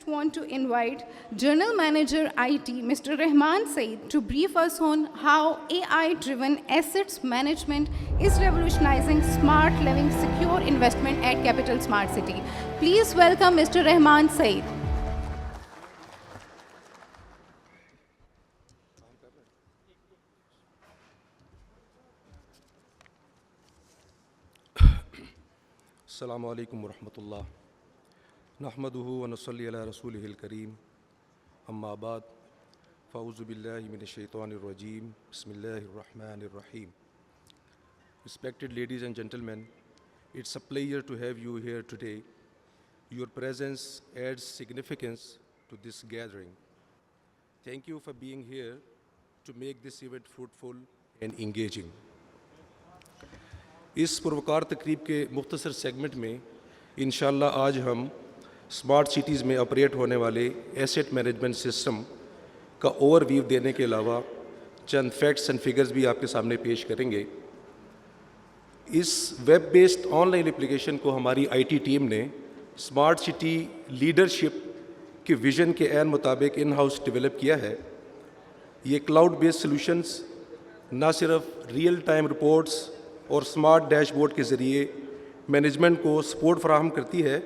want to invite General Manager IT, Mr. Rahman Saeed, to brief us on how AI-driven assets management is revolutionizing smart living, secure investment at Capital Smart City. Please welcome Mr. Rahman Saeed. अस्सलामु अलैकुम वरहमतुल्लाह नहमदुहु व नसल्ली अला रसूलिहिल करीम अम्मा बाद फ़अऊज़ु बिल्लाहि मिनश शैतानिर रजीम बिस्मिल्लाहिर रहमानिर रहीम. Respected ladies and gentlemen, it's a pleasure to have you here today. Your presence adds significance to this gathering. Thank you for being here to make this event fruitful and engaging. इस पुरवकार तकरीब के मुख्तसर segment में इंशाअल्लाह आज हम smart cities में operate होने वाले एसेट मैनेजमेंट सिस्टम का ओवरव्यू देने के अलावा चंद फैक्ट्स एंड फिगर्स भी आपके सामने पेश करेंगे. इस वेब बेस्ड ऑनलाइन एप्लीकेशन को हमारी आईटी टीम ने स्मार्ट सिटी लीडरशिप के विज़न के ऐन मुताबिक इन हाउस डेवलप किया है. ये क्लाउड बेस्ड सॉल्यूशंस ना सिर्फ रियल टाइम रिपोर्ट्स और स्मार्ट डैशबोर्ड के ज़रिए मैनेजमेंट को सपोर्ट फराहम करती है,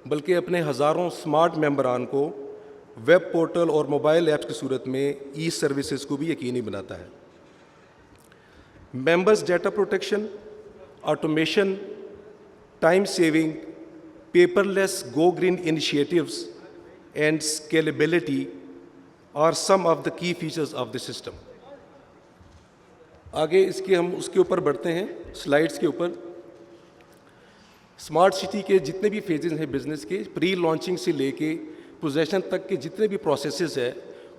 बल्कि अपने हज़ारों स्मार्ट मेंबरान को वेब पोर्टल और मोबाइल ऐप्स की सूरत में ई सर्विसेज को भी यकीनी बनाता है. Members data protection, automation, time saving, paperless go green initiatives and scalability are some of the key features of the system. आगे इसके हम उसके ऊपर बढ़ते हैं स्लाइड्स के ऊपर. स्मार्ट सिटी के जितने भी फेजेस हैं बिज़नेस के, प्री लॉन्चिंग से लेके पोजेशन तक के जितने भी प्रोसेसेस है,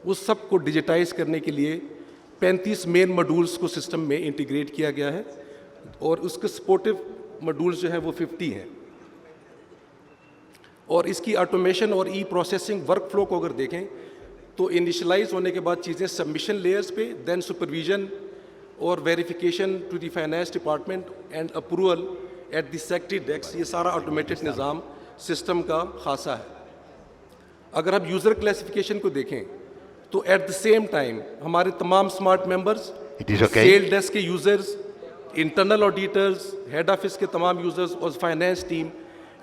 उस सब को डिजिटाइज करने के लिए 35 मेन मॉड्यूल्स को सिस्टम में इंटीग्रेट किया गया है और उसके सपोर्टिव मॉड्यूल्स जो हैं वो 50 हैं. और इसकी ऑटोमेशन और ई प्रोसेसिंग वर्क फ्लो को अगर देखें तो इनिशलाइज होने के बाद चीज़ें सबमिशन लेयर्स पे, देन सुपरविजन और verification to the finance department and approval at the secretary desk, ये सारा ऑटोमेटेड निज़ाम सिस्टम का खासा है. अगर आप यूज़र क्लासिफिकेशन को देखें तो एट द सेम टाइम हमारे तमाम स्मार्ट मेंबर्स, सेल डेस्क के users, internal auditors, head office के तमाम यूज़र्स और finance team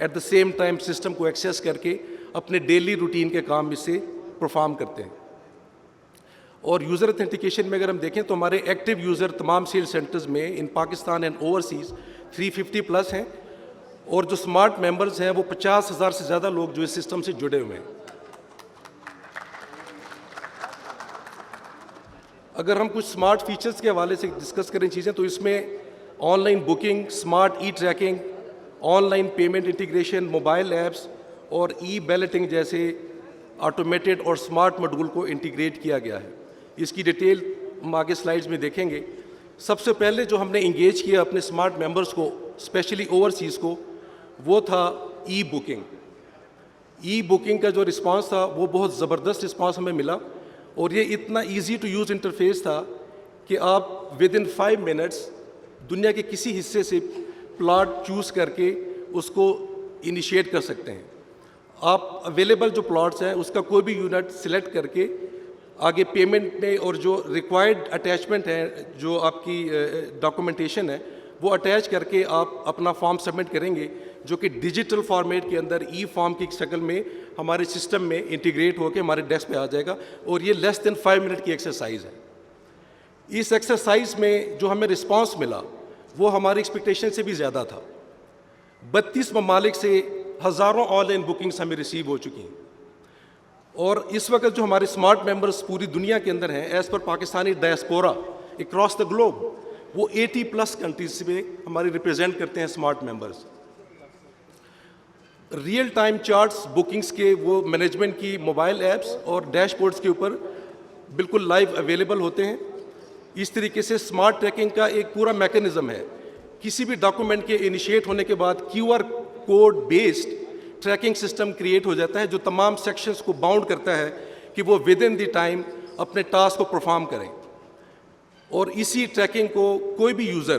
at the same time system को एक्सेस करके अपने डेली रूटीन के काम इससे परफॉर्म करते हैं. और यूज़र ऑथेंटिकेशन में अगर हम देखें तो हमारे एक्टिव यूज़र तमाम सेल सेंटर्स में इन पाकिस्तान एंड ओवरसीज़ 350 प्लस हैं और जो स्मार्ट मेंबर्स हैं वो 50,000 से ज़्यादा लोग जो इस सिस्टम से जुड़े हुए हैं. अगर हम कुछ स्मार्ट फीचर्स के हवाले से डिस्कस करें चीज़ें तो इसमें online booking, smart e tracking, online payment integration, mobile apps और ई बैलेटिंग जैसे ऑटोमेटेड और स्मार्ट मॉड्यूल को इंटीग्रेट किया गया है. इसकी डिटेल हम आगे स्लाइड्स में देखेंगे. सबसे पहले जो हमने इंगेज किया अपने स्मार्ट मेंबर्स को, स्पेशली ओवरसीज़ को, वो था ई बुकिंग. ई बुकिंग का जो रिस्पांस था वो बहुत ज़बरदस्त रिस्पांस हमें मिला और ये इतना इजी टू यूज़ इंटरफेस था कि आप विद इन 5 मिनट्स दुनिया के किसी हिस्से से प्लॉट चूज़ करके उसको इनिशिएट कर सकते हैं. आप अवेलेबल जो प्लॉट्स हैं उसका कोई भी यूनिट सिलेक्ट करके आगे पेमेंट में और जो रिक्वायर्ड अटैचमेंट है, जो आपकी डॉक्यूमेंटेशन है, वो अटैच करके आप अपना फॉर्म सबमिट करेंगे जो कि डिजिटल फॉर्मेट के अंदर ई फॉर्म की शक्ल में हमारे सिस्टम में इंटीग्रेट होकर हमारे डेस्क पे आ जाएगा. और ये लेस देन 5 मिनट की एक्सरसाइज है. इस एक्सरसाइज में जो हमें रिस्पांस मिला वो हमारी एक्सपेक्टेशन से भी ज़्यादा था. 32 ममालिक से हज़ारों ऑनलाइन बुकिंग्स हमें रिसीव हो चुकी हैं और इस वक्त जो हमारे स्मार्ट मेंबर्स पूरी दुनिया के अंदर हैं, as per Pakistani diaspora across the globe, वो 80 प्लस कंट्रीज में हमारी रिप्रेजेंट करते हैं smart members. Real time charts bookings के वो मैनेजमेंट की मोबाइल ऐप्स और डैशबोर्ड्स के ऊपर बिल्कुल लाइव अवेलेबल होते हैं. इस तरीके से स्मार्ट ट्रैकिंग का एक पूरा मैकेनिज़्म है. किसी भी डॉक्यूमेंट के इनिशिएट होने के बाद QR code based tracking system create हो जाता है जो तमाम सेक्शंस को बाउंड करता है कि वो विद इन द टाइम अपने टास्क को परफॉर्म करें. और इसी ट्रैकिंग को कोई भी यूज़र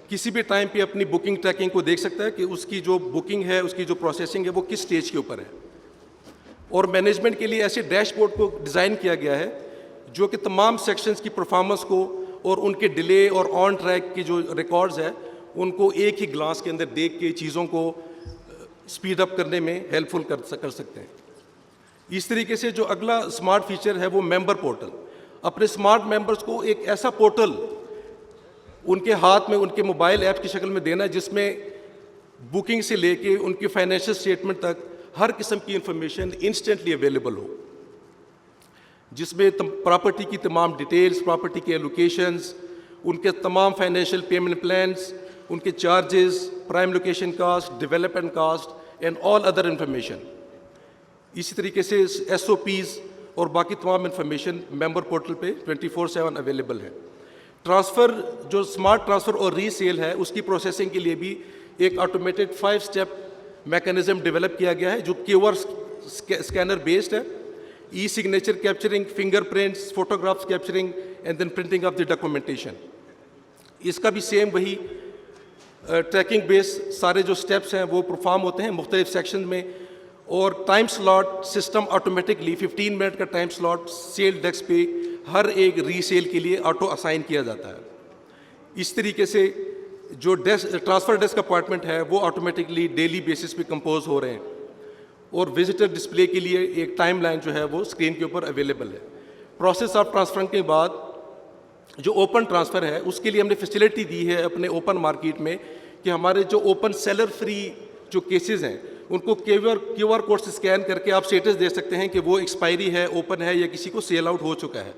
किसी भी टाइम पे अपनी बुकिंग ट्रैकिंग को देख सकता है कि उसकी जो बुकिंग है, उसकी जो प्रोसेसिंग है वो किस स्टेज के ऊपर है. और मैनेजमेंट के लिए ऐसे डैशबोर्ड को डिज़ाइन किया गया है जो कि तमाम सेक्शंस की परफॉर्मेंस को और उनके डिले और ऑन ट्रैक की जो रिकॉर्ड्स है उनको एक ही ग्लास के अंदर देख के चीज़ों को स्पीड अप करने में हेल्पफुल कर सकते हैं। इस तरीके से जो अगला स्मार्ट फीचर है वो मेंबर पोर्टल। अपने स्मार्ट मेंबर्स को एक ऐसा पोर्टल उनके हाथ में उनके मोबाइल ऐप की शक्ल में देना जिसमें बुकिंग से लेके उनकी फाइनेंशियल स्टेटमेंट तक हर किस्म की इंफॉर्मेशन इंस्टेंटली अवेलेबल हो, जिसमें प्रॉपर्टी की तमाम डिटेल्स, प्रॉपर्टी के एलोकेशंस, उनके तमाम फाइनेंशियल पेमेंट प्लान्स, उनके charges, prime location cost, development cost and all other information. इसी तरीके से SOPs और बाकी तमाम इंफॉर्मेशन मेंबर पोर्टल पे 24/7 अवेलेबल है। ट्रांसफ़र, जो स्मार्ट ट्रांसफ़र और रीसेल है, उसकी प्रोसेसिंग के लिए भी एक ऑटोमेटेड 5 स्टेप मैकेनिज्म डेवलप किया गया है जो QR स्कैनर बेस्ड है। E signature capturing, fingerprints, photographs capturing and then printing of the documentation. इसका भी सेम वही ट्रैकिंग बेस सारे जो स्टेप्स हैं वो परफॉर्म होते हैं मुख्तलिफ सेक्शन में। और time slot system automatically 15 minute का टाइम स्लॉट सेल डेस्क पे हर एक रीसेल के लिए ऑटो असाइन किया जाता है। इस तरीके से जो ट्रांसफ़र डेस्क अपार्टमेंट है वो ऑटोमेटिकली डेली बेसिस पे कंपोज हो रहे हैं और विजिटर डिस्प्ले के लिए एक टाइमलाइन जो है वो स्क्रीन के ऊपर अवेलेबल है। प्रोसेस ऑफ ट्रांसफ़र के बाद जो ओपन ट्रांसफ़र है उसके लिए हमने फैसिलिटी दी है अपने ओपन मार्केट में कि हमारे जो ओपन सेलर फ्री जो केसेस हैं उनको QR कोड से स्कैन करके आप स्टेटस दे सकते हैं कि वो एक्सपायरी है, ओपन है या किसी को सेल आउट हो चुका है।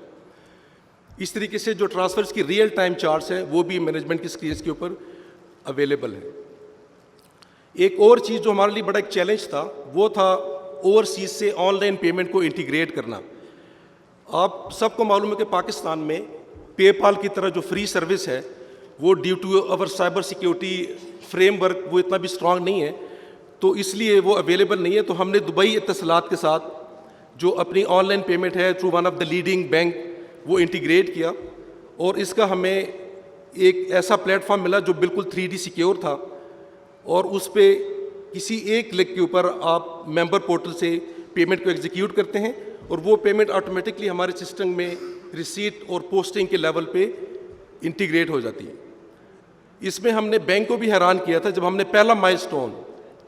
इस तरीके से जो ट्रांसफ़र्स की रियल टाइम चार्ट्स हैं वो भी मैनेजमेंट की स्क्रीन के ऊपर अवेलेबल है। एक और चीज़ जो हमारे लिए बड़ा एक चैलेंज था वो था ओवरसीज से ऑनलाइन पेमेंट को इंटीग्रेट करना। आप सबको मालूम है कि पाकिस्तान में पेपाल की तरह जो फ्री सर्विस है वो due to our cyber security framework वो इतना भी स्ट्रांग नहीं है, तो इसलिए वो अवेलेबल नहीं है। तो हमने दुबई इत्तसलात के साथ जो अपनी ऑनलाइन पेमेंट है through one of the leading bank वो इंटीग्रेट किया और इसका हमें एक ऐसा प्लेटफॉर्म मिला जो बिल्कुल 3D सिक्योर था और उस पर किसी एक क्लिक के ऊपर आप मेंबर पोर्टल से पेमेंट को एग्जीक्यूट करते हैं और वो पेमेंट ऑटोमेटिकली हमारे सिस्टम में रिसीट और पोस्टिंग के लेवल पे इंटीग्रेट हो जाती है। इसमें हमने बैंक को भी हैरान किया था जब हमने पहला माइलस्टोन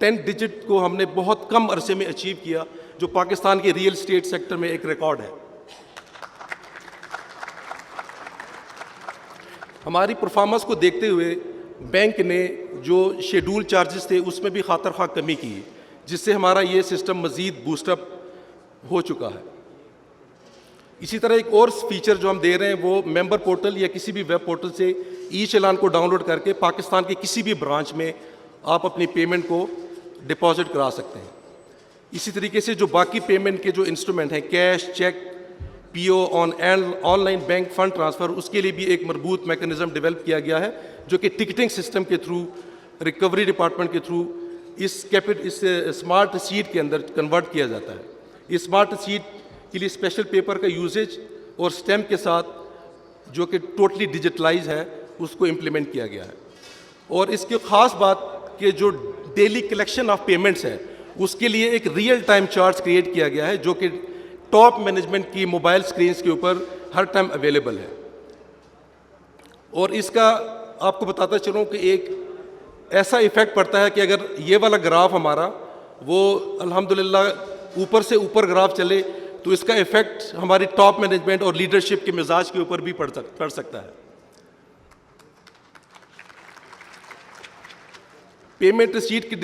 10 डिजिट को हमने बहुत कम अरसे में अचीव किया, जो पाकिस्तान के रियल एस्टेट सेक्टर में एक रिकॉर्ड है। हमारी परफॉर्मेंस को देखते हुए बैंक ने जो शेड्यूल चार्जेस थे उसमें भी खातर खा कमी की, जिससे हमारा ये सिस्टम मज़ीद बूस्टअप हो चुका है। इसी तरह एक और फीचर जो हम दे रहे हैं वो मेंबर पोर्टल या किसी भी वेब पोर्टल से ई चालान को डाउनलोड करके पाकिस्तान के किसी भी ब्रांच में आप अपनी पेमेंट को डिपॉजिट करा सकते हैं। इसी तरीके से जो बाकी पेमेंट के जो इंस्ट्रूमेंट हैं, cash, cheque, PO online bank fund transfer, उसके लिए भी एक मजबूत मैकेनिज़्म डेवलप किया गया है जो कि टिकटिंग सिस्टम के थ्रू, रिकवरी डिपार्टमेंट के थ्रू इस स्मार्ट शीट के अंदर कन्वर्ट किया जाता है। इस स्मार्ट शीट के लिए स्पेशल पेपर का यूजेज और स्टैम्प के साथ जो कि टोटली डिजिटलाइज है उसको इम्प्लीमेंट किया गया है। और इसकी ख़ास बात कि जो डेली कलेक्शन ऑफ पेमेंट्स है उसके लिए एक रियल टाइम चार्ट क्रिएट किया गया है जो कि टॉप मैनेजमेंट की मोबाइल स्क्रीन्स के ऊपर हर टाइम अवेलेबल है। और इसका आपको बताता चलूँ कि एक ऐसा इफ़ेक्ट पड़ता है कि अगर ये वाला ग्राफ हमारा वो अल्हम्दुलिल्लाह ऊपर से ऊपर ग्राफ चले तो इसका इफ़ेक्ट हमारी टॉप मैनेजमेंट और लीडरशिप के मिजाज के ऊपर भी पड़ सकता है। पेमेंट रिसीट की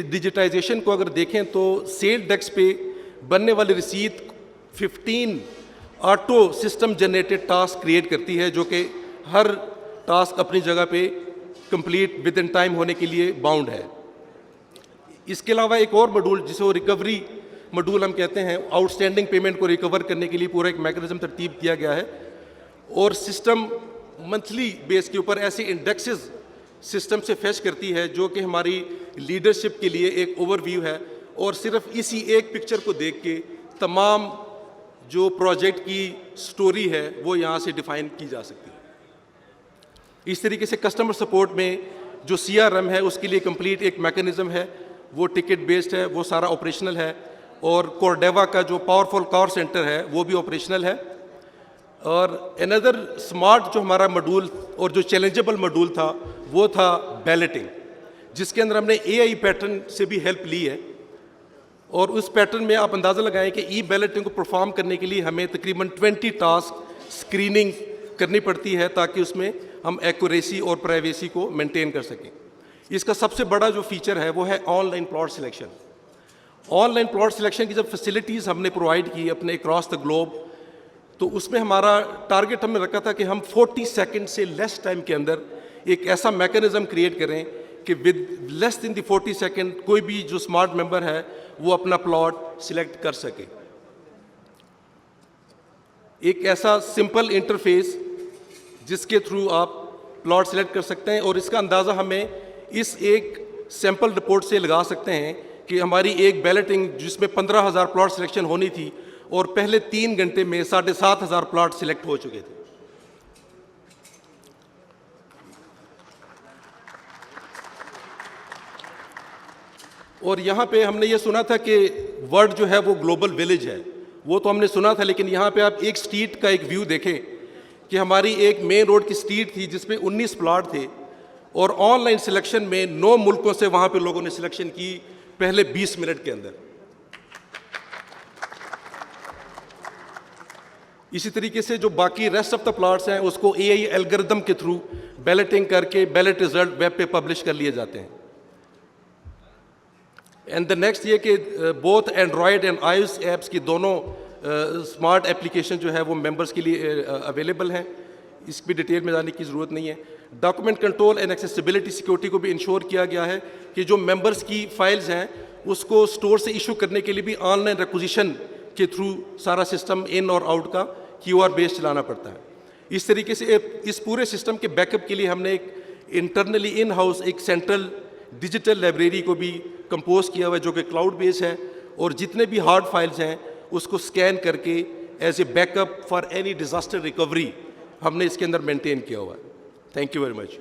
डिजिटाइजेशन को अगर देखें तो सेल डेस्क पे बनने वाली रसीद 15 auto system generated task create करती है जो कि हर टास्क अपनी जगह पे कंप्लीट विद इन टाइम होने के लिए बाउंड है। इसके अलावा एक और मॉड्यूल जिसे रिकवरी मॉड्यूल हम कहते हैं, आउटस्टैंडिंग पेमेंट को रिकवर करने के लिए पूरा एक मैकेनिज्म तरतीब किया गया है और सिस्टम मंथली बेस के ऊपर ऐसे इंडेक्सेस सिस्टम से फेच करती है जो कि हमारी लीडरशिप के लिए एक ओवरव्यू है और सिर्फ इसी एक पिक्चर को देख के तमाम जो प्रोजेक्ट की स्टोरी है वो यहाँ से डिफाइन की जा सकती है। इस तरीके से कस्टमर सपोर्ट में जो CRM है उसके लिए कंप्लीट एक मैकेनिज़्म है, वो टिकट बेस्ड है, वो सारा ऑपरेशनल है और कोरडेवा का जो पावरफुल कॉल सेंटर है वो भी ऑपरेशनल है। और अनदर स्मार्ट जो हमारा मॉड्यूल और जो चैलेंजेबल मॉड्यूल था वो था बैलेटिंग, जिसके अंदर हमने एआई पैटर्न से भी हेल्प ली है। और उस पैटर्न में आप अंदाज़ा लगाएं कि ई बैलेटिंग को परफॉर्म करने के लिए हमें तकरीबन 20 टास्क स्क्रीनिंग करनी पड़ती है ताकि उसमें हम एक्यूरेसी और प्राइवेसी को मेंटेन कर सकें। इसका सबसे बड़ा जो फीचर है वो है online plot selection. Online plot selection की जब फैसिलिटीज़ हमने प्रोवाइड की अपने अक्रॉस द ग्लोब, तो उसमें हमारा टारगेट हमने रखा था कि हम 40 सेकंड से लेस टाइम के अंदर एक ऐसा मैकेनिज्म क्रिएट करें कि विद लेस दिन द 40 सेकंड कोई भी जो स्मार्ट मेंबर है वो अपना प्लॉट सिलेक्ट कर सके। एक ऐसा सिंपल इंटरफेस जिसके थ्रू आप प्लॉट सिलेक्ट कर सकते हैं, और इसका अंदाज़ा हमें इस एक सैंपल रिपोर्ट से लगा सकते हैं कि हमारी एक बैलेटिंग जिसमें 15,000 प्लॉट सिलेक्शन होनी थी और पहले 3 घंटे में 7,500 प्लॉट सिलेक्ट हो चुके थे। और यहाँ पे हमने ये सुना था कि वर्ल्ड जो है वो ग्लोबल विलेज है, वो तो हमने सुना था, लेकिन यहाँ पे आप एक स्ट्रीट का एक व्यू देखें कि हमारी एक मेन रोड की स्ट्रीट थी जिसमें 19 प्लॉट थे, और ऑनलाइन सिलेक्शन में 9 मुल्कों से वहाँ पे लोगों ने सिलेक्शन की पहले 20 मिनट के अंदर। इसी तरीके से जो बाकी रेस्ट ऑफ द प्लॉट्स हैं उसको एआई एल्गोरिथम के थ्रू बैलेटिंग करके बैलेट रिजल्ट वेब पे पब्लिश कर लिए जाते हैं। एंड द नेक्स्ट ये कि both Android and iOS apps की दोनों स्मार्ट एप्लीकेशन जो है वो मेंबर्स के लिए अवेलेबल हैं, इस पर डिटेल में जाने की ज़रूरत नहीं है। Document control and accessibility security को भी इंश्योर किया गया है कि जो मेंबर्स की फाइल्स हैं उसको स्टोर से इशू करने के लिए भी ऑनलाइन रिक्विजिशन के थ्रू सारा सिस्टम इन और आउट का क्यूआर बेस चलाना पड़ता है। इस तरीके से इस पूरे सिस्टम के बैकअप के लिए हमने एक इंटरनली इन हाउस एक सेंट्रल डिजिटल लाइब्रेरी को भी कंपोज किया हुआ है जो कि क्लाउड बेस है, और जितने भी हार्ड फाइल्स हैं उसको स्कैन करके as a backup for any disaster recovery हमने इसके अंदर मेंटेन किया हुआ है। Thank you very much.